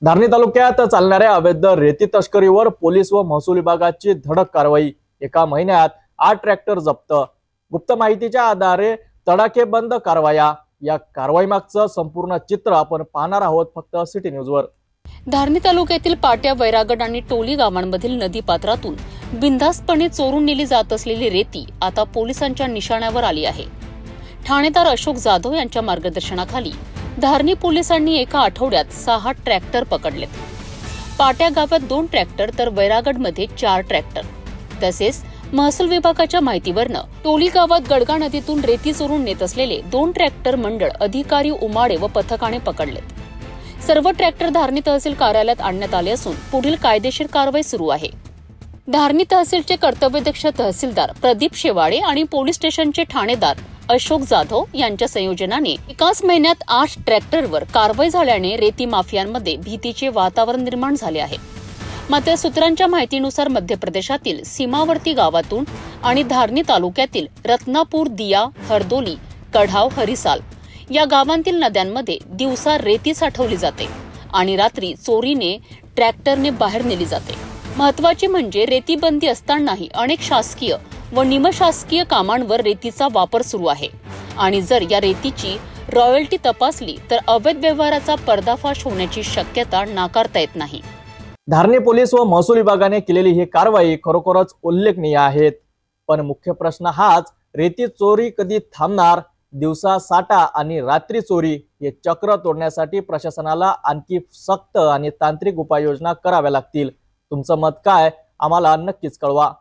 धारणी तालुक्यात चालणाऱ्या अवैध रेती तस्करीवर पोलीस व महसूल विभागाची धडक कारवाई। एका महिन्यात 8 ट्रॅक्टर जप्त। गुप्त माहितीच्या आधारे तडाखेबंद कारवाया। या कारवाई मागचं संपूर्ण चित्र आपण पाहणार आहोत फक्त सिटी न्यूजवर। धारणी तालुक्यातील पाट्या, वैरागड आणि टोली गावांमधील नदीपात्रातून बिनधास्तपणे चोरून नेली जात असलेली रेती आता पोलिसांच्या निशाण्यावर आली आहे। ठाणेदार अशोक जाधव यांच्या मार्गदर्शनाखाली धारणी पोलिसांनी एका आठवड्यात 6 ट्रॅक्टर पकडलेत। पाट्या गावात 2 ट्रॅक्टर तर वैरागडमध्ये 4 ट्रॅक्टर। तसेच महसूल विभागाच्या माहितीवरनं टोली गावात गडगा नदीतून रेती चोरून नेत असलेले 2 ट्रॅक्टर मंडळ अधिकारी, उमाडे व पथकाने पकडलेत। सर्व ट्रॅक्टर धारणी तहसील कार्यालयात आणण्यात आले असून पुढील कायदेशीर कारवाई सुरू आहे। धारणी तहसीलचे कर्तव्यदक्ष तहसीलदार प्रदीप शेवाळे आणि पोलीस स्टेशनचे ठाणेदार अशोक जाधव यांच्या संयोजनाने एकाच महिन्यात 8 ट्रॅक्टरवर कारवाई झाल्याने रेती माफियांमध्ये भीतीचे वातावरण निर्माण झाले आहे। मात्र सूत्रांच्या माहितीनुसार मध्य प्रदेशातील सीमावर्ती गावातून आणि धारणी तालुक्यातील रत्नापूर, दिया, हरदोली, कढाव, हरिसाल या गावांतील नद्यांमध्ये दिवसा रेती साठवली जाते आणि रात्री चोरीने ट्रॅक्टरने बाहेर नेली जाते। महत्त्वाचे म्हणजे रेती बंदी असतानाही अनेक शासकीय व निमशासकीय कामांवर रेतीचा वापर सुरू आहे आणि जर या रेतीची रॉयल्टी तपासली तर अवैध व्यवहाराचा पर्दाफाश होण्याची शक्यता नाकारता येत नाही। धारणी पोलीस व महसूल विभागाने केलेली ही कारवाई खरोखरच उल्लेखनीय आहे। पण मुख्य प्रश्न हाच, रेती चोरी कधी थांबणार? दिवसा साठा आणि रात्री चोरी हे चक्र तोडण्यासाठी प्रशासनाला आणखी सक्त आणि तांत्रिक उपाययोजना कराव्या लागतील। तुमचं मत काय? आम्हाला नक्कीच कळवा।